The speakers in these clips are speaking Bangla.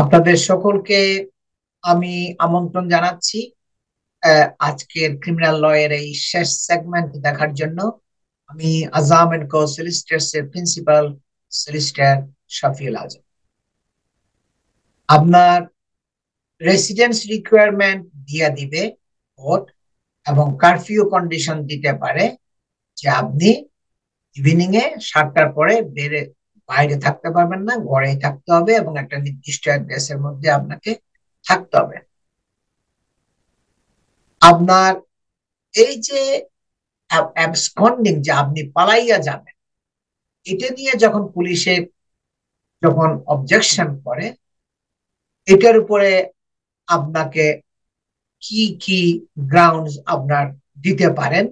আপনাদের সকলকে আমি আমন্ত্রণ জানাচ্ছি আজকের ক্রিমিনাল ল এর এই শেষ সেগমেন্ট দেখার জন্য। আমি আজাম এন্ড কো সলিসিটরস এর প্রিন্সিপাল সলিসিটর শফিউল আজম। আপনার রেসিডেন্স রিকোয়ারমেন্ট দিয়া দিবে কোর্ট, এবং কারফিউ কন্ডিশন দিতে পারে যে আপনি ইভিনিং এ 7টার পরে বাইরে থাকতে পারবেন না, ঘরেই থাকতে হবে এবং একটা নির্দিষ্ট অ্যাড্রেসের মধ্যে আপনাকে থাকতে হবে। আপনার এই যে অ্যাবসকন্ডিং, যে আপনি পালাইয়া যাবেন, এটা নিয়ে যখন পুলিশে যখন অবজেকশন করে, এটার উপরে আপনাকে কি কি গ্রাউন্ডস আপনার দিতে পারেন,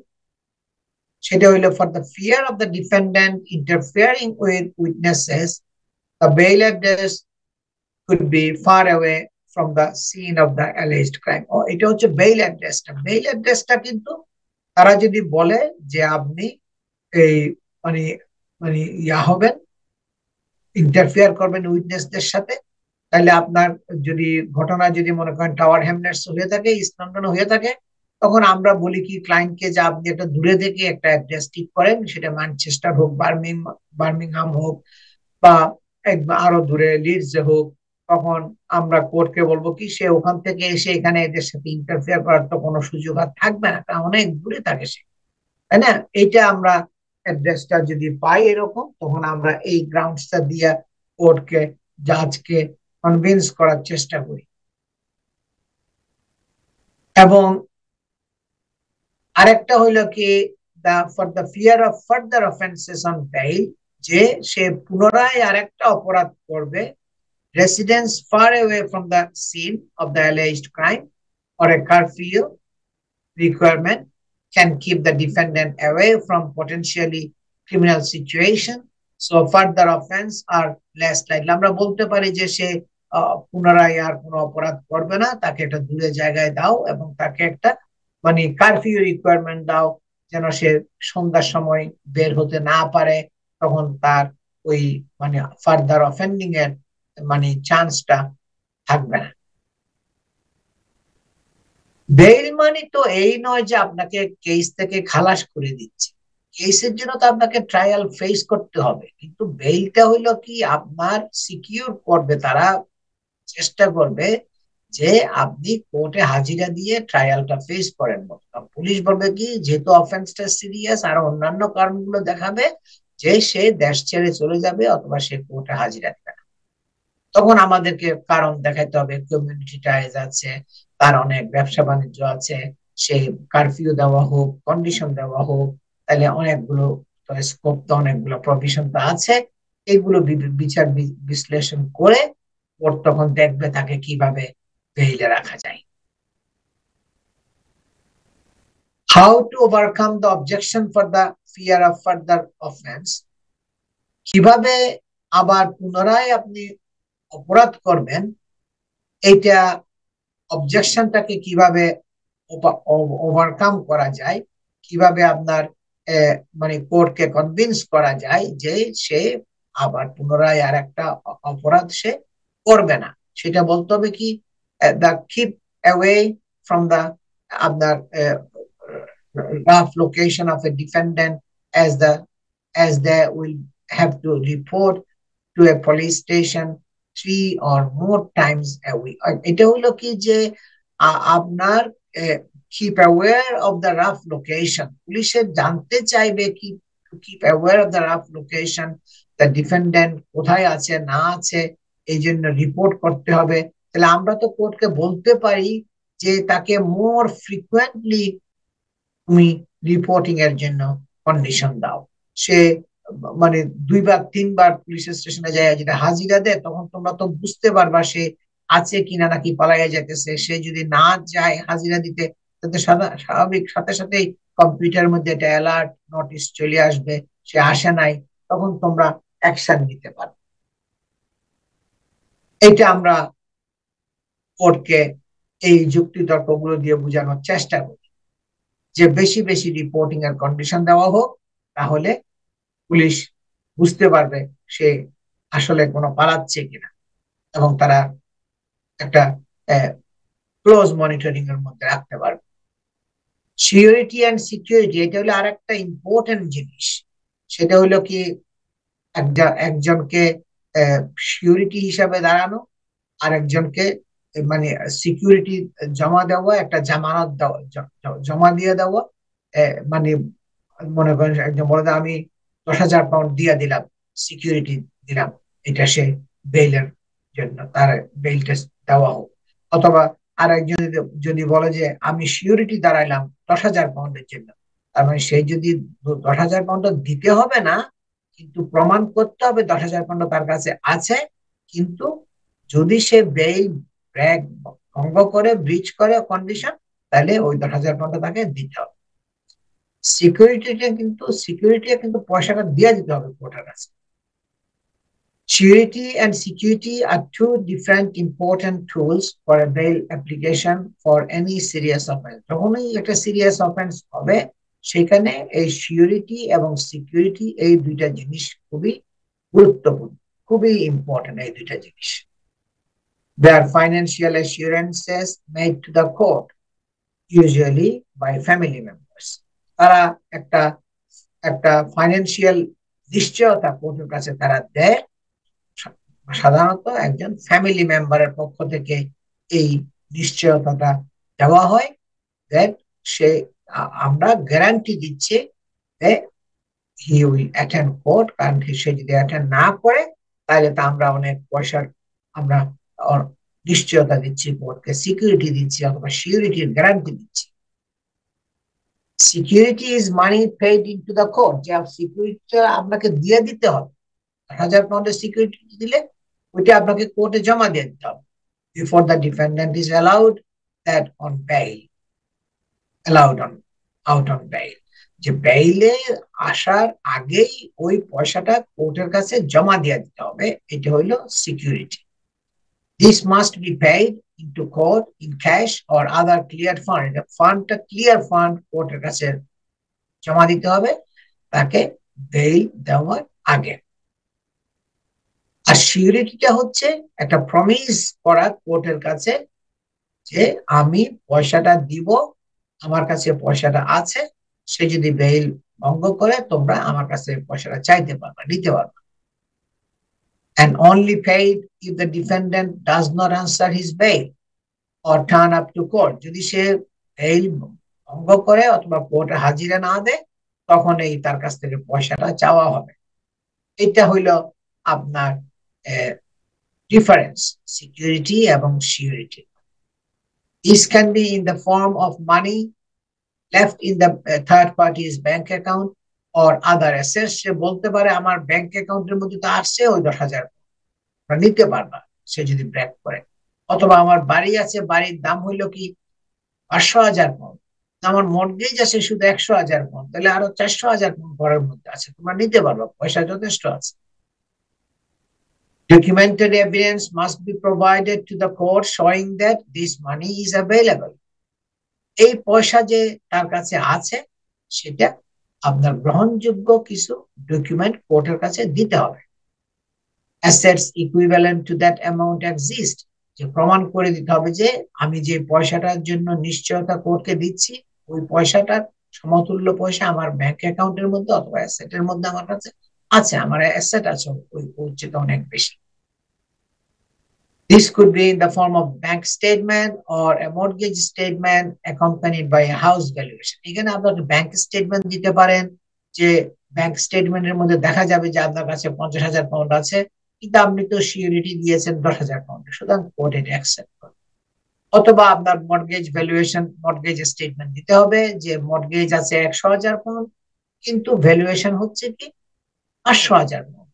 সেটা হইলো for the fear of the defendant interfering with witnesses, the bail address could be far away from the scene of the alleged crime। ও এটা হচ্ছে বেইল অ্যাড্রেসটা। বেইল অ্যাড্রেসটা কিন্তু তারা যদি বলে যে আপনি এই মানে মানে ইয়া হবেন, ইন্টারফেয়ার করবেন উইটনেসদের সাথে, তাহলে আপনার যদি ঘটনা যদি মনে করেন টাওয়ার হ্যামলেটস হয়ে থাকে, ইস্ট লন্ডন হয়ে থাকে, তখন আমরা বলি কি ক্লায়েন্টকে যে আপনি একটা দূরে থেকে একটা অ্যাড্রেস ঠিক করেন, সেটা ম্যানচেস্টার হোক, বার্মিংহাম হোক, বা আরো দূরে লিডস হোক। তখন আমরা কোর্টকে বলবো কি সে ওখান থেকে এসে এখানে এদের সাথে ইন্টারফেয়ার করার তো কোনো সুযোগ আর থাকবে না, কারণ অনেক দূরে থাকে সে, তাই না? এইটা আমরা অ্যাড্রেসটা যদি পাই এরকম, তখন আমরা এই গ্রাউন্ডসটা দিয়ে কোর্টকে, জাজকে কনভিন্স করার চেষ্টা করি। এবং আরেকটা হইলো কি, for the fear of further offences on bail, যে সে পুনরায় আরেকটা অপরাধ করবে, residence far away from the scene of the alleged crime or a curfew requirement can keep the defendant away from potentially criminal situation, so further offense are less likely। আমরা বলতে পারি যে সে পুনরায় আর কোনো অপরাধ করবে না, তাকে একটা দূরে জায়গায় দাও এবং তাকে একটা কারফিউ রিকোয়ারমেন্ট দাও, যেন সে সন্ধ্যার সময় বের হতে না পারে। তখন তার ওই ফার্দার অফেন্ডিং এর চান্সটা থাকবে না। বেইল মানে তো এই নয় যে আপনাকে কেস থেকে খালাস করে দিচ্ছে, কেসের জন্য তো আপনাকে ট্রায়াল ফেস করতে হবে, কিন্তু বেইলটা হইলো কি আপনার সিকিউর করবে, তারা চেষ্টা করবে যে আপনি কোর্টে হাজিরা দিয়ে ট্রায়ালটা ফেস করেন। পুলিশ বলবে কি, যেহেতু অফেন্সটা সিরিয়াস, আর অন্যান্য কারণগুলো দেখাবে যে সে দেশ ছেড়ে চলে যাবে অথবা সে কোর্টে হাজিরা দিবে না। তখন আমাদেরকে কারণ দেখাইতে হবে, কমিউনিটি টাইজ আছে, তার অনেক ব্যবসা বাণিজ্য আছে, সে কারফিউ দেওয়া হোক, কন্ডিশন দেওয়া হোক, তাহলে অনেকগুলো স্কোপ তো, অনেকগুলো প্রভিশন তো আছে। এগুলো বিচার বিশ্লেষণ করে ওর তখন দেখবে তাকে কিভাবে বেইলে রাখা যায়। How to overcome the objection for the fear of further offence, কিভাবে আবার পুনরায় আপনি অপরাধ করবেন, এইটা অবজেকশনটাকে কিভাবে ওভারকাম করা যায়, কিভাবে আপনার কোর্টকে কনভিন্স করা যায় যে সে আবার পুনরায় আর একটা অপরাধ সে করবে না, সেটা বলতে হবে কি, the keep away from the আপনার rough location of a defendant, as the as they will have to report to a police station 3 or more times a week। এটা হলো কি যে আপনার keep aware of the rough location, পুলিশের জানতে চাইবে কি, keep aware of the rough location, the defendant কোথায় আছে না আছে, এই জন্য রিপোর্ট করতে হবে। তাহলে আমরা তো কোর্টকে বলতে পারি যে তাকে মোর ফ্রিকুয়েন্টলি তুমি রিপোর্টিং এর জন্য কন্ডিশন দাও। সে মানে 2 বার 3 বার পুলিশ স্টেশনে যায় যেটা হাজিরা দেয়, তখন তোমরা তো বুঝতে পারবা সে আছে কিনা নাকি পালাইয়া যাইতেছে। সে যদি না যায় হাজিরা দিতে, তাতে স্বাভাবিক সাথে সাথেই কম্পিউটারের মধ্যে একটা অ্যালার্ট নোটিশ চলে আসবে, সে আসে নাই, তখন তোমরা অ্যাকশন নিতে পারো। এটা আমরা কোর্টকে এই যুক্তি তর্কগুলো দিয়ে বোঝানোর চেষ্টা করি যে বেশি বেশি রিপোর্টিং এর কন্ডিশন দেওয়া হোক, তাহলে পুলিশ বুঝতে পারবে সে আসলে কোনো পালাচ্ছে কিনা, এবং তারা একটা ক্লোজ মনিটরিং এর মধ্যে রাখতে পারবে। সিকিউরিটি অ্যান্ড সিকিউরিটি এটা হলো আর একটা ইম্পর্টেন্ট জিনিস। সেটা হলো কি একজনকে সিকিউরিটি হিসাবে দাঁড়ানো, আর একজনকে মানে সিকিউরিটি জমা দেওয়া, একটা জামানত দেওয়া, জমা দিয়ে দেওয়া। মানে মনে করেন একজন বলে যে আমি 10,000 পাউন্ড দিয়ে দিলাম, সিকিউরিটি দিলাম, এটা সে বেইলের জন্য, তার বেইলটা দেওয়া হোক। অথবা আর একজন যদি বলে যে আমি সিকিউরিটি দাঁড়াইলাম 10,000 পাউন্ডের জন্য, তার মানে সেই যদি 10,000 পাউন্ড দিতে হবে না, কিন্তু প্রমাণ করতে হবে 10,000 পাউন্ড তার কাছে আছে। কিন্তু যদি সে বেইল ব্রেক ভঙ্গ করে, ব্রিচ করে কন্ডিশন, তাহলে ওই 10,000 পাউন্ড তাকে দিতে হবে। সিকিউরিটি কিন্তু পয়সাটা দিয়ে দিতে হবে কোর্টের কাছে। Surety and security are two different important tools for a bail application for any serious offense. যখনই একটা সিরিয়াস অফেন্স হবে, সেখানে এই সিকিউরিটি এবং সিকিউরিটি এই দুইটা জিনিস খুবই গুরুত্বপূর্ণ, খুবই ইম্পর্টেন্ট এই দুইটা জিনিস। There are financial assurances made to the court, usually by family members. তারা একটা একটা ফাইন্যান্সিয়াল নিশ্চয়তা কোর্টের কাছে তারা দেয়, সাধারণত একজন ফ্যামিলি মেম্বারের পক্ষ থেকে এই নিশ্চয়তাটা দেওয়া হয়। দ্যাট সে আমরা গ্যারান্টি দিচ্ছি যে হি উইল অ্যাটেন্ড কোর্ট, কারণ সে যদি অ্যাটেন্ড না করে তাহলে তা আমরা অনেক পয়সার আমরা নিশ্চয়তা দিচ্ছি কোর্টকে, সিকিউরিটি দিচ্ছি অথবা সিকিউরিটির গ্যারান্টি দিচ্ছি। Security is money paid into the court, যে সিকিউরিটিটা আপনাকে দিয়ে দিতে হবে। 1,000 পাউন্ডের সিকিউরিটি দিলে ওইটা আপনাকে কোর্টে জমা দিয়ে দিতে হবে before the defendant is allowed that on bail, allowed on out on bail, যে বেইলে আসার আগেই ওই পয়সাটা কোর্টের কাছে জমা দিয়ে দিতে হবে। এটা হইলো security. This must be paid into court in cash or other cleared fund. এটা ফান্ডটা ক্লিয়ার ফান্ড কোর্টের কাছে জমা দিতে হবে তাকে বেইল দেওয়ার আগে। আর সিকিউরিটিটা হচ্ছে একটা প্রমিস করা কোর্টের কাছে যে আমি পয়সাটা দিব, আমার কাছে পয়সাটা আছে, সে যদি বেইল ভঙ্গ করে তোমরা আমার কাছে পয়সাটা চাইতে পারবে, নিতে পারবে। And only paid if the defendant does not answer his bail or turn up to court. যদি সে বেইল ভঙ্গ করে অথবা কোর্টে হাজিরা না দেয়, তখন এই তার কাছ থেকে পয়সাটা চাওয়া হবে। এটা হইল আপনার ডিফারেন্স সিকিউরিটি এবং security. This can be in the form of money left in the third party's bank account or other assets. সে বলতে পারে আমার ব্যাংক অ্যাকাউন্টের মধ্যে তো আসছে ওই 10,000 নিতে পারবা সে যদি ব্রেক করে। অথবা আমার বাড়ি আছে, বাড়ির দাম হইলো কি 500,000 পাউন্ড, আমার মর্টগেজ আছে শুধু 100,000 পাউন্ড, তাহলে আরো 400,000 পাউন্ড ঘরের মধ্যে আছে, তোমরা নিতে পারবা, পয়সা যথেষ্ট আছে। Documented evidence must be provided to the court showing that this money is available. এই পয়সা যে তার কাছে আছে সেটা আপনার গ্রহণযোগ্য কিছু ডকুমেন্ট কোর্টের কাছে দিতে হবে। Assets equivalent to that amount exist, যে প্রমাণ করে দিতে হবে যে আমি যে পয়সাটার জন্য নিশ্চয়তা কোর্টকে দিচ্ছি ওই পয়সাটার সমতুল্য পয়সা আমার ব্যাংক অ্যাকাউন্টের মধ্যে অথবা অ্যাসেটের মধ্যে আমার কাছে আছে, আমার অ্যাসেট আছে ওই চেয়ে অনেক বেশি। This could be in the form of bank statement or a mortgage statement accompanied by a house valuation. এখানে আপনাকে ব্যাংক স্টেটমেন্ট দিতে পারেন, যে ব্যাংক স্টেটমেন্টের মধ্যে দেখা যাবে যে আপনার কাছে 50,000 পাউন্ড আছে, কিন্তু আপনি তো সিকিউরিটি দিয়েছেন 10,000 পাউন্ড, সুতরাং কোর্ট এটা অ্যাকসেপ্ট করে। অথবা আপনার মর্টগেজ ভ্যালুয়েশন, মর্টগেজ স্টেটমেন্ট দিতে হবে যে মর্টগেজ আছে 100,000 পাউন্ড, কিন্তু ভ্যালুয়েশন হচ্ছে কি 500,000 পাউন্ড,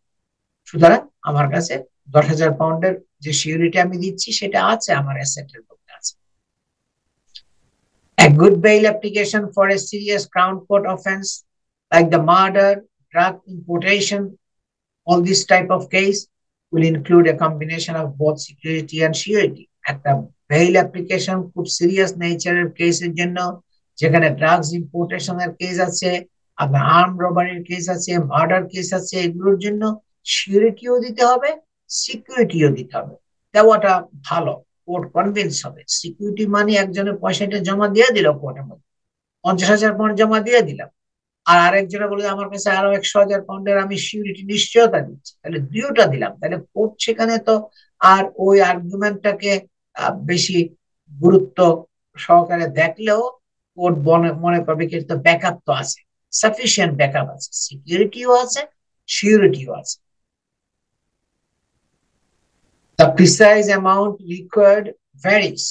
সুতরাং আমার কাছে 10,000 পাউন্ডের যে সিকিউরিটি আমি দিচ্ছি সেটা আছে, আমার অ্যাসেটের মধ্যে আছে। A good bail application for a serious Crown Court offense like the murder, drug importation, all this type of case will include a combination of both security and surety. একটা বেইল অ্যাপ্লিকেশন খুব সিরিয়াস নেচারের কেসের জন্য, যেখানে ড্রাগস ইম্পোর্টেশনের কেস আছে, আপনার আর্ম রবারির কেস আছে, মার্ডার কেস আছে, এগুলোর জন্য সিকিউরিটিও দিতে হবে, সিকিউরিটিও দিতে হবে। দেওয়াটা ভালো, কোর্ট কনভিন্স হবে। সিকিউরিটি মানি একজনের পয়সাটা জমা দিয়ে দিল কোর্টের মধ্যে, 50,000 পাউন্ড জমা দিয়ে দিলাম, আর আরেকজনে বলে আমার কাছে আরো 100,000 পাউন্ডের আমি সিকিউরিটি নিশ্চয়তা দিচ্ছি, তাহলে দুইটা দিলাম, তাহলে কোর্ট সেখানে তো আর ওই আর্গুমেন্টটাকে বেশি গুরুত্ব সহকারে দেখলেও কোর্ট মনে করবে কি তো ব্যাকআপ তো আছে, সাফিসিয়েন্ট ব্যাকআপ আছে, সিকিউরিটিও আছে, সিউরিটিও আছে। The precise amount required varies,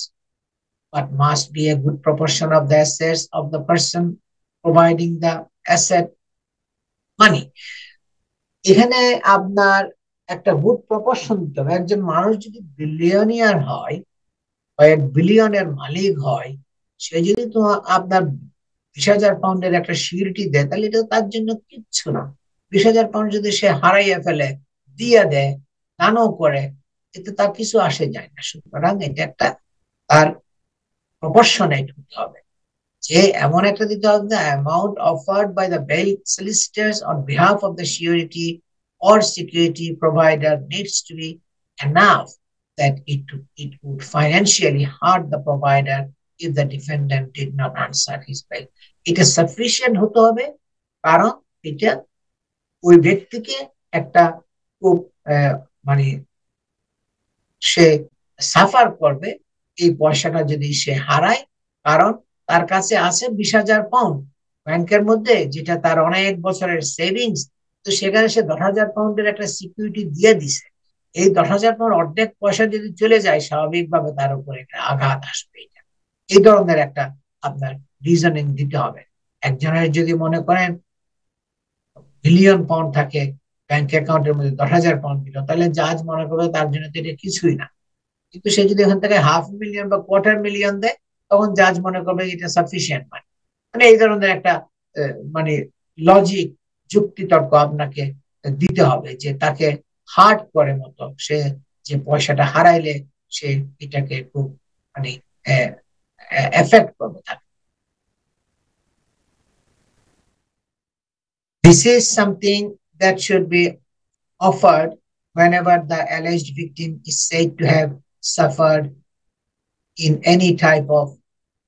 but must be a good proportion of the assets of the person providing the asset money. এখানে আপনার একটা গুড প্রপোর্শন দিতে হবে। একজন মানুষ যদি বিলিয়নিয়ার হয় বা 1 বিলিয়নের মালিক হয়, সে যদি তো আপনার 20,000 পাউন্ডের একটা সিকিউরিটি দেয়, তাহলে এটা তার জন্য কিচ্ছু না। 20,000 পাউন্ড যদি সে হারাইয়া ফেলে, দিয়ে দেয়, দানও করে, এতে তার কিছু আসে যায় না। সুতরাং এটা একটা তার প্রপোর্শনেট হতে হবে, যে এমন একটা দিতে হবে, the amount offered by the bail solicitors on behalf of the surety or security provider needs to be enough that it would financially hurt the provider if the defendant did not answer his bail. এটা সাফিসিয়েন্ট হতে হবে, কারণ এটা ওই ব্যক্তিকে একটা খুব মানে সে সাফার করবে এই পয়সাটা যদি সে হারায়, কারণ তার কাছে আছে 20,000 পাউন্ড ব্যাংকের মধ্যে, যেটা তার অনেক বছরের সেভিংস। তো সেখানে সে 10,000 পাউন্ডের একটা সিকিউরিটি দিয়ে দিছে, এই 10,000 পাউন্ড অর্ধেক পয়সা যদি চলে যায়, স্বাভাবিকভাবে তার উপরে একটা আঘাত আসবে। এই ধরনের একটা আপনার রিজনিং দিতে হবে। একজনের যদি মনে করেন বিলিয়ন পাউন্ড থাকে ব্যাংক অ্যাকাউন্টের মধ্যে, 10,000 পাউন্ড দিল, তাহলে জাজ মনে করবে তার জন্য তো এটা কিছুই না। কিন্তু সে যদি এখান থেকে 500,000 বা 1/4 মিলিয়ন দেয়, তখন জাজ মনে করবে এটা সাফিসিয়েন্ট মানে। মানে এই ধরনের একটা মানে লজিক, যুক্তিতর্ক আপনাকে দিতে হবে, যে তাকে হার্ট করে মতো সে যে পয়সাটা হারাইলে সে এটাকে খুব মানে এফেক্ট করবে তাকে। This is something that should be offered whenever the alleged victim is said to have suffered in any type of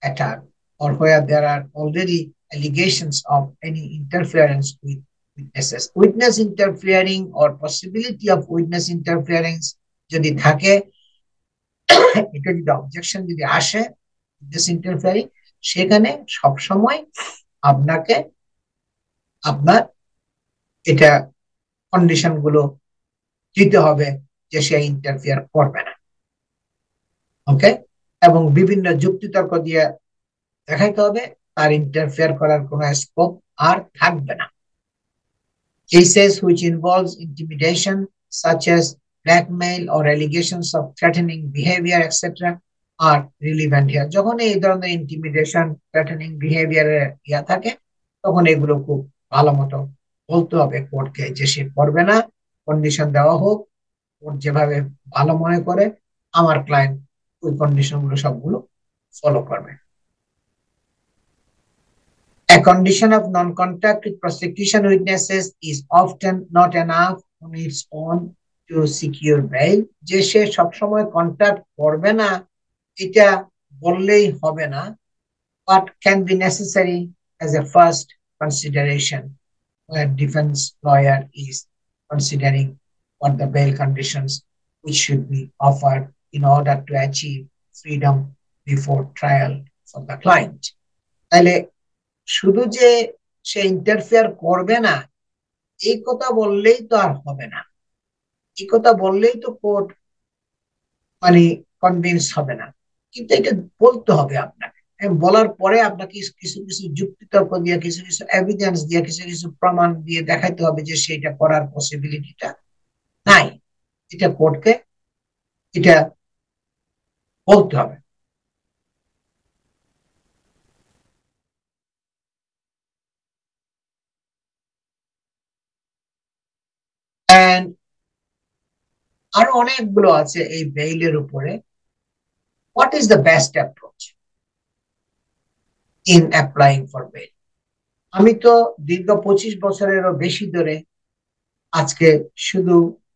attack, or where there are already allegations of any interference with witnesses. Witness interfering or possibility of witness interference যদি থাকে, এটা যদি অবজেকশন যদি আসে, witness interfering, সেখানে সবসময় আপনাকে আপনার এটা কন্ডিশন গুলো দিতে হবে যে সে ইন্টারফিয়ার করবে না। ওকে, এবং বিভিন্ন যুক্তিতর্ক দিয়ে দেখাইতে হবে তার ইন্টারফেয়ার করার কোনো স্কোপ আর থাকবে না। Cases which involves intimidation, such as blackmail or allegations of threatening behavior, etc., are relevant here. যখন এই ধরনের ইন্টিমিডেশন, থ্রেটেনিং বিহেভিয়ারের ইয়া থাকে, তখন এগুলো খুব ভালো মতো বলতে হবে কোর্টকে যে সে করবে না, কন্ডিশন দেওয়া হোক, কোর্ট যেভাবে ভালো মনে করে আমার ক্লায়েন্ট ওই কন্ডিশন গুলো সবগুলো ফলো করবে। A condition of non-contact with prosecution witnesses is often not enough on its own to secure bail. যে সে সবসময় কন্ট্যাক্ট করবে না এটা বললেই হবে না, but can be necessary as a first consideration where defense lawyer is considering what the bail conditions which should be offered in order to achieve freedom before trial for the client. তাহলে শুধু যে সে ইন্টারফেয়ার করবে না এই কথা বললেই তো আর হবে না, এই কথা বললেই তো কোর্ট মানে কনভিন্স হবে না, কিন্তু এটা বলতে হবে আপনাকে। বলার পরে আপনাকে কিছু কিছু যুক্তিতর্ক দিয়ে, কিছু কিছু এভিডেন্স দিয়ে, কিছু কিছু প্রমাণ দিয়ে দেখাইতে হবে যে সেটা করার পসিবিলিটিটা নাই। এটা কোর্টকে এটা বলতে হবে। আরো অনেকগুলো আছে এই বেইলের উপরে। What is the best approach in applying for bail? আমি তো দীর্ঘ 25 বছরেরও বেশি ধরে আজকে শুধু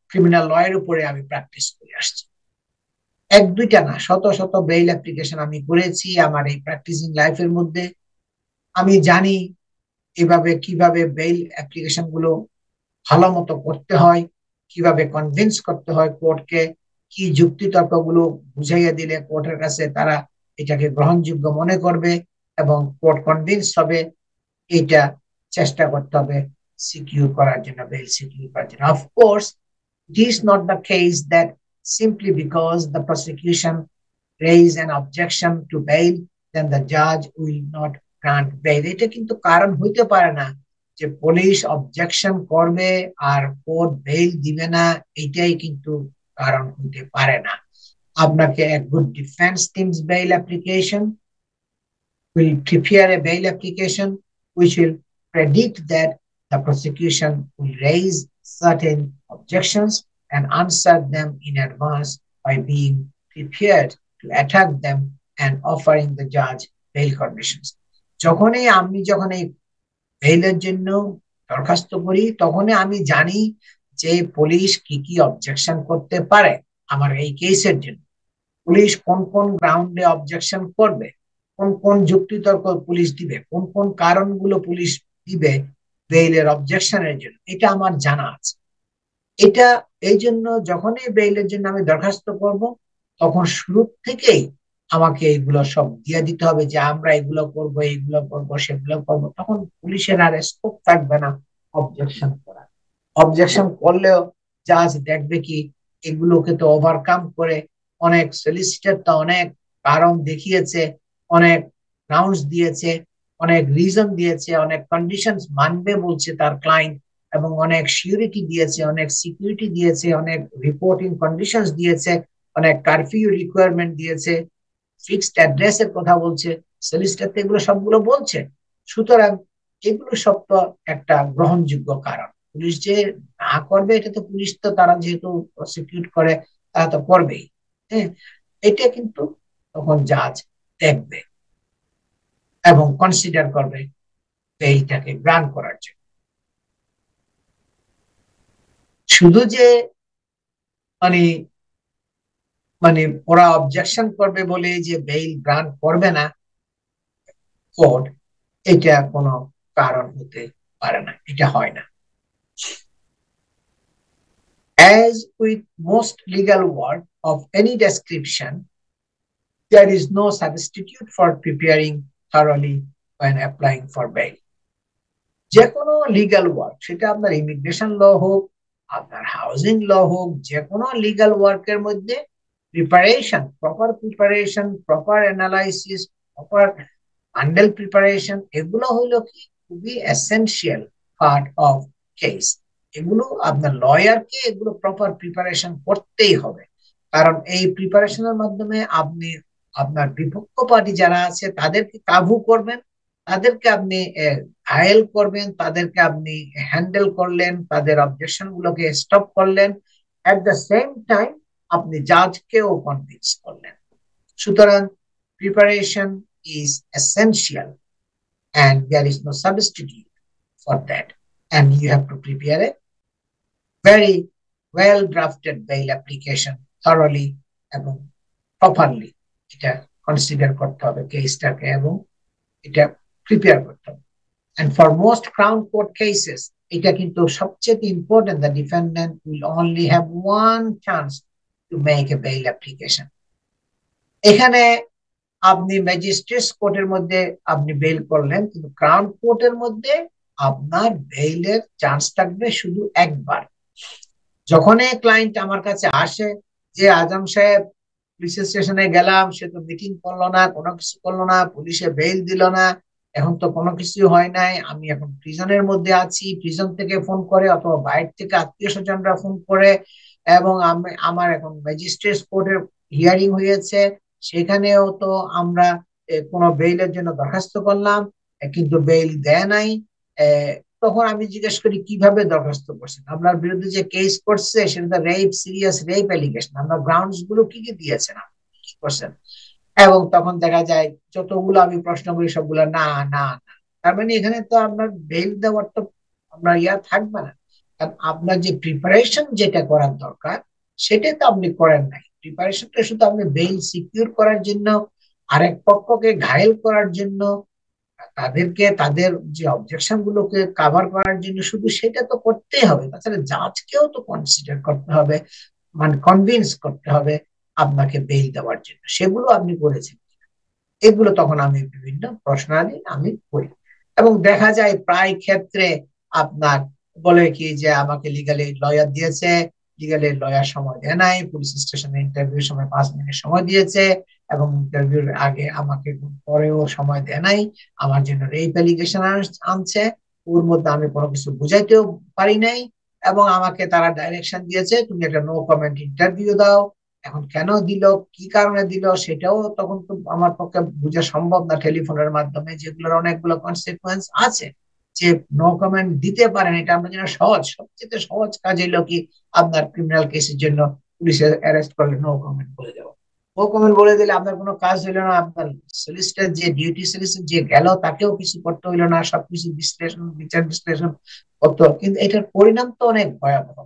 ক্রিমিনাল লয়ের উপরে আমি প্র্যাকটিস করে আসছি। এক দুইটা না, শত শত বেইল অ্যাপ্লিকেশন আমি করেছি আমার এই প্র্যাকটিসিং লাইফের মধ্যে। আমি জানি এভাবে কিভাবে বেইল অ্যাপ্লিকেশন গুলো ভালো মতো করতে হয়, কিভাবে কনভিন্স করতে হয় কোর্টকে, কি যুক্তি তর্কগুলো বুঝাইয়া দিলে কোর্টের কাছে তারা এটাকে গ্রহণযোগ্য মনে করবে এবং কোর্ট কনভিন্স হবে। এটা চেষ্টা করতে হবে সিকিউর করার জন্য, বেল সিকিউর করার জন্য। Of course it is not the case that simply because the prosecution raise an objection to bail then the judge will not grant bail। এটা কিন্তু কারণ হইতে পারে না যে পুলিশ অবজেকশন করবে আর কোর্ট বেইল দিবে না, এটাই কিন্তু কারণ হইতে পারে না। আপনাকে a good defense team's bail application will prepare a bail application which will predict that the prosecution will raise certain objections and answer them in advance by being prepared to attack them and offering the judge bail conditions। যখনই আমি যখন এই বেইলের জন্য দরখাস্ত করি তখনই আমি জানি যে পুলিশ কি কি অবজেকশন করতে পারে আমার এই কেসের জন্য, পুলিশ কোন কোন গ্রাউন্ডে অবজেকশন করবে, কোন কোন যুক্তিতর্ক পুলিশ দিবে, কোন কোন কারণগুলো পুলিশ দিবে বেইলের অবজেকশনের জন্য, এটা আমার জানা আছে। এটা এই জন্য যখনই বেইলের জন্য আমি দরখাস্ত করব তখন শুরু থেকেই আমাকে এইগুলো সব দিয়ে দিতে হবে যে আমরা এগুলো করব, এইগুলো করব, সেগুলো করব। তখন পুলিশের আর স্কোপ থাকবে না অবজেকশন করার। অবজেকশন করলেও জাজ দেখবে কি এগুলোকে তো ওভারকাম করে অনেক সলিসিটর তো অনেক কারণ দেখিয়েছে, অনেক গ্রাউন্ডস দিয়েছে, অনেক রিজন দিয়েছে, অনেক কন্ডিশনস মানবে বলছে তার ক্লায়েন্ট, এবং অনেক সিকিউরিটি দিয়েছে, অনেক সিকিউরিটি দিয়েছে, অনেক রিপোর্টিং কন্ডিশনস দিয়েছে, অনেক কারফিউ রিকোয়ারমেন্ট দিয়েছে, ফিক্সড অ্যাড্রেসের কথা বলছে, সলিসিটর তো এগুলো সবগুলো বলছে। সুতরাং এগুলো সব তো একটা গ্রহণযোগ্য কারণ। পুলিশ যে না করবে এটা তো, পুলিশ তো তারা যেহেতু প্রসিকিউট করে তারা তো করবেই। হ্যাঁ, এটা কিন্তু তখন জাজ দেখবে এবং কনসিডার করবে বেইলটাকে গ্রান্ট করার জন্য। শুধু যে মানে মানে ওরা অবজেকশন করবে বলে যে বেইল গ্রান্ট করবে না কোর্ট, এটা কোনো কারণ হতে পারে না, এটা হয় না। As with most legal work of any description, there is no substitute for preparing thoroughly when applying for bail। যে কোনো লিগাল ওয়ার্ক, সেটা আপনার ইমিগ্রেশন ল হোক, আপনার হাউজিং ল হোক, যে কোনো লিগাল ওয়ার্কের মধ্যে preparation, proper analysis, proper bundle preparation, এগুলো হইলো কি খুবই এসেনশিয়াল পার্ট অফ কেস। এগুলো আপনার লয়ারকে এগুলো প্রপার প্রিপারেশন করতেই হবে, কারণ এই প্রিপারেশনের মাধ্যমে আপনি আপনার বিপক্ষ পার্টি যারা আছে তাদেরকে কাবু করবেন, তাদেরকে আপনি ঘায়েল করবেন, তাদেরকে আপনি হ্যান্ডেল করলেন, তাদের অবজেকশন গুলোকে স্টপ করলেন, এট দ্য সেম টাইম আপনি জাজকেও কনভিন্স করলেন। সুতরাং preparation is essential and there is no substitute for that, and you have to prepare a very well drafted bail application thoroughly এবং properly এটা কনসিডার করতে হবে কেসটাকে এবং এটা প্রিপেয়ার করতে হবে। and for most crown court cases এটা কিন্তু সবচেয়ে important, the defendant will only have one chance to make a bail application। এখানে আপনি ম্যাজিস্ট্রেটস কোর্টের মধ্যে আপনি বেইল করলেন, কিন্তু ক্রাউন কোর্টের মধ্যে আপনার বেইলের চান্স থাকবে শুধু একবার। যখন ক্লায়েন্ট আমার কাছে আসে যে আজম সাহেব পুলিশ স্টেশনে গেলাম, সে তো মিটিং করলো না, কোনো কিছু করলো না, পুলিশে বেইল দিল না, এখন তো কোনো কিছু হয় নাই, আমি এখন প্রিজনের মধ্যে আছি, প্রিজন থেকে ফোন করে অথবা বাইরে থেকে আত্মীয় স্বজনরা ফোন করে, এবং আমি আমার এখন ম্যাজিস্ট্রেট কোর্টের হিয়ারিং হয়েছে, সেখানেও তো আমরা কোনো বেইলের জন্য দরখাস্ত করলাম কিন্তু বেইল দেয় নাই। তখন আমি জিজ্ঞেস করি কিভাবে দরখাস্ত করছেন, আপনার বিরুদ্ধে যে কেস করছে সেটা রেপ, সিরিয়াস রেপ অ্যালিগেশন, আপনার গ্রাউন্ডস গুলো কি কি দিয়েছেন, কি করছেন। এবং তখন দেখা যায় যতগুলো আমি প্রশ্ন করি সবগুলো না না না, তার মানে এখানে তো আপনার বেইল দেওয়ার তো আপনার থাকবে না, কারণ আপনার যে প্রিপারেশন যেটা করার দরকার সেটা তো আপনি করেন নাই। প্রিপারেশনটা শুধু আপনি বেইল সিকিউর করার জন্য, আরেক পক্ষকে ঘায়েল করার জন্য, তাদেরকে তাদের যে অবজেকশন গুলোকে কাভার করার জন্য শুধু সেটা তো করতেই হবে, তাছাড়া জাজকেও তো কনসিডার করতে হবে, মানে কনভিন্স করতে হবে আপনাকে বেইল দেওয়ার জন্য, সেগুলো আপনি করেছেন। এগুলো তখন আমি বিভিন্ন প্রশ্নাদি আমি করি, এবং দেখা যায় প্রায় ক্ষেত্রে আপনার বলে কি যে আমাকে লিগালি লয়ার দিয়েছে, লিগালি লয়ার সময় দেয় নাই, পুলিশ স্টেশনে ইন্টারভিউর সময় 5 মিনিট সময় দিয়েছে, এবং ইন্টারভিউর আগে আমাকে পরেও সময় দেয় নাই, আমার জন্য রেপ অ্যালিগেশন আনছে, ওর মধ্যে আমি কোনো কিছু বুঝাইতেও পারি নাই, এবং আমাকে তারা ডাইরেকশন দিয়েছে তুমি একটা নো কমেন্ট ইন্টারভিউ দাও। এখন কেন দিল, কি কারণে দিল, সেটাও তখন তো আমার পক্ষে বোঝা সম্ভব না টেলিফোনের মাধ্যমে, যেগুলোর অনেকগুলো কনসিকুয়েন্স আছে। যে নো কমেন্ট দিতে পারেন, এটা আমরা যেন সহজ, সবচেয়ে সহজ কাজ হলো কি আপনার ক্রিমিনাল কেসের জন্য পুলিশে অ্যারেস্ট করলে নো কমেন্ট বলে দেওয়া। নো কমেন্ট বলে দিলে আপনার কোনো কাজ হইলো না, আপনার সলিসিটর যে ডিউটি সলিসিটর যে গেল তাকেও কিছু করতে হইলো না, সবকিছু বিশ্লেষণ বিচার বিশ্লেষণ করতে হলো। কিন্তু এটার পরিণাম তো অনেক ভয়াবহ,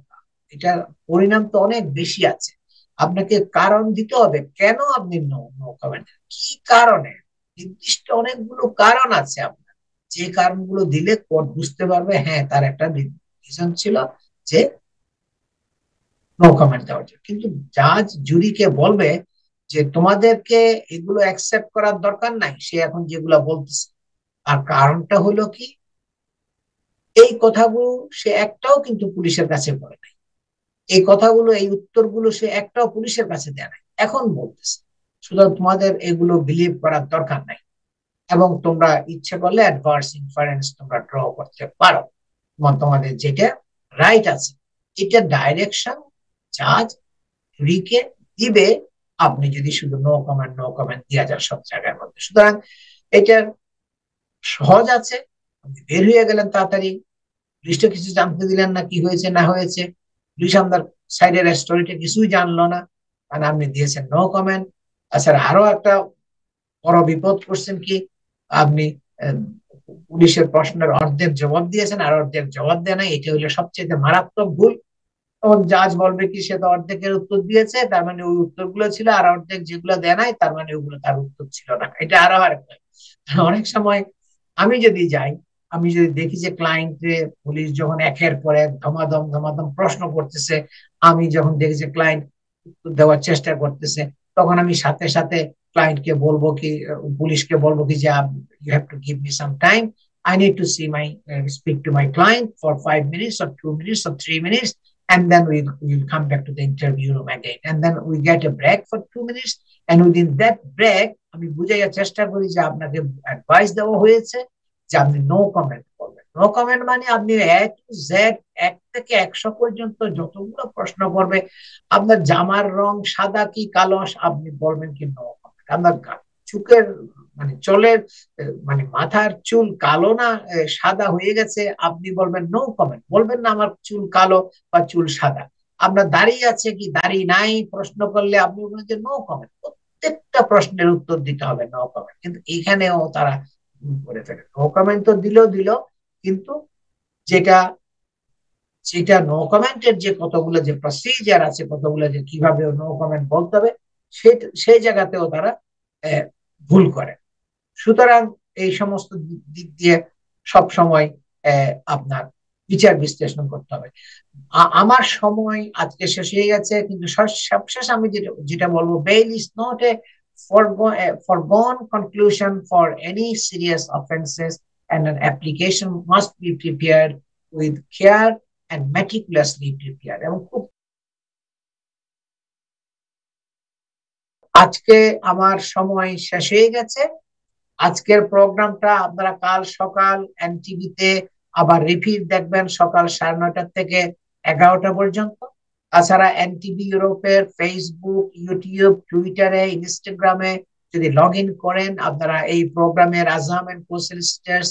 এটার পরিণাম তো অনেক বেশি আছে। আপনাকে কারণ দিতে হবে কেন আপনি নো নো কমেন্ট, কি কারণে, নির্দিষ্ট অনেকগুলো কারণ আছে আপনার, যে কারণগুলো দিলে কোর্ট বুঝতে পারবে হ্যাঁ তার একটা রিজন ছিল যে নো কমেন্ট দেওয়ার জন্য। কিন্তু জাজ জুরিকে বলবে যে তোমাদেরকে এগুলো অ্যাকসেপ্ট করার দরকার নাই, সে এখন যেগুলো বলতেছে, আর কারণটা হলো কি এই কথাগুলো সে একটাও কিন্তু পুলিশের কাছে বলে নাই, এই কথাগুলো এই উত্তরগুলো সে একটাও পুলিশের কাছে দেয় নাই, এখন বলতেছে। সুতরাং তোমাদের এগুলো বিলিভ করার দরকার নাই, এবং তোমরা ইচ্ছে করলে অ্যাডভার্স ইনফারেন্স তোমরা ড্র করতে পারো, তোমাদের যেটা রাইট আছে, এটা ডাইরেকশন জাজ জুরিকে দিবে, আপনি যদি শুধু নো কমেন্ট নো কমেন্ট দিয়া যান সব জায়গার মধ্যে। সুতরাং এটার সহজ আছে, আপনি বের হয়ে গেলেন তাড়াতাড়ি, পুলিশটা কিছু জানতে দিলেন না কি হয়েছে না হয়েছে, পুলিশ আপনার সাইডের স্টোরিটা কিছুই জানলো না, মানে আপনি দিয়েছেন নো কমেন্ট। তাছাড়া আরো একটা বড় বিপদ করছেন কি, আপনি আহ, পুলিশের প্রশ্নের অর্ধেক জবাব দিয়েছেন আর অর্ধেক জবাব দেয় নাই, এটা হইলো সবচেয়ে মারাত্মক ভুল। তখন জাজ বলবে কি সে তো অর্ধেকের উত্তর দিয়েছে, তার মানে ওই উত্তরগুলো ছিল, আর অর্ধেক যেগুলো দেয় নাই তার মানে ওগুলো তার উত্তর ছিল না, এটা আরো আরেকটা। অনেক সময় আমি যদি যাই, আমি যদি দেখি যে ক্লায়েন্টে পুলিশ যখন একের পর এক ধমাধম ধমাধম প্রশ্ন করতেছে, আমি যখন দেখি যে ক্লায়েন্ট উত্তর দেওয়ার চেষ্টা করতেছে, তখন আমি সাথে সাথে ক্লায়েন্টকে বলবো কি, পুলিশকে বলবো কি যে you have to give me some time, I need to see my speak to my client for 5 minutes or 2 minutes or 3 minutes, and then we'll come back to the interview room again, and then we get a break for 2 minutes, and within that break আমি বুঝাইয়ার চেষ্টা করি যে আপনাকে অ্যাডভাইস দেওয়া হয়েছে যে আপনি নো কমেন্ট করবেন। নো কমেন্ট মানে আপনি এ টু জেড, 1 থেকে 100 পর্যন্ত যতগুলো প্রশ্ন করবে, আপনার জামার রং সাদা কি কালো আপনি বলবেন কি নো কমেন্ট, আপনার চুকের মানে চুলের মানে মাথার চুল কালো না সাদা হয়ে গেছে আপনি বলবেন নো কমেন্ট, বলবেন না আমার চুল কালো বা চুল সাদা। আপনার দাড়ি আছে কি দাড়ি নাই প্রশ্ন করলে আপনি বলবেন যে নো কমেন্ট, প্রত্যেকটা প্রশ্নের উত্তর দিতে হবে নো কমেন্ট। কিন্তু এখানেও তারা ভুল করে ফেলে, নো কমেন্ট তো দিল, কিন্তু যেটা যেটা নো কমেন্টের যে কতগুলো যে প্রসিজার আছে, কতগুলো যে কিভাবে নো কমেন্ট বলতে হবে, সেই জায়গাতেও তারা ভুল করে। সুতরাং এই সমস্ত দিক দিয়ে সব সময় আপনার বিচার বিশ্লেষণ করতে হবে। আমার সময় আজকে শেষ হয়ে গেছে, কিন্তু সবশেষ আমি যেটা বলবো, bail is not a foregone conclusion for any serious offenses, and an application must be prepared with care and meticulously prepared. এবং খুব আজকে আমার সময় শেষ হয়ে গেছে। আজকের প্রোগ্রামটা আপনারা কাল সকাল এনটিভিতে আবার রিপিট দেখবেন সকাল 9:30 থেকে 11টা পর্যন্ত। তাছাড়া এনটিভি ইউরোপের ফেসবুক, ইউটিউব, টুইটারে, ইনস্টাগ্রামে যদি লগ ইন করেন, আপনারা এই প্রোগ্রামের আজম এন্ড কো-সলিসিটরস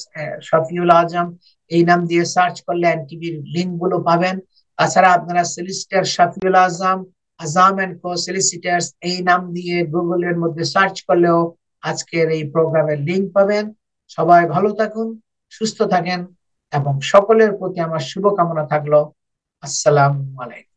শফিউল আজম এই নাম দিয়ে সার্চ করলে এনটিভির লিঙ্ক গুলো পাবেন। তাছাড়া আপনারা solicitor Shafiul Azam, Azam and co-solicitors এই নাম দিয়ে গুগলের মধ্যে সার্চ করলেও আজকের এই প্রোগ্রামের লিঙ্ক পাবেন। সবাই ভালো থাকুন, সুস্থ থাকেন, এবং সকলের প্রতি আমার শুভকামনা থাকলো। আসসালামু আলাইকুম।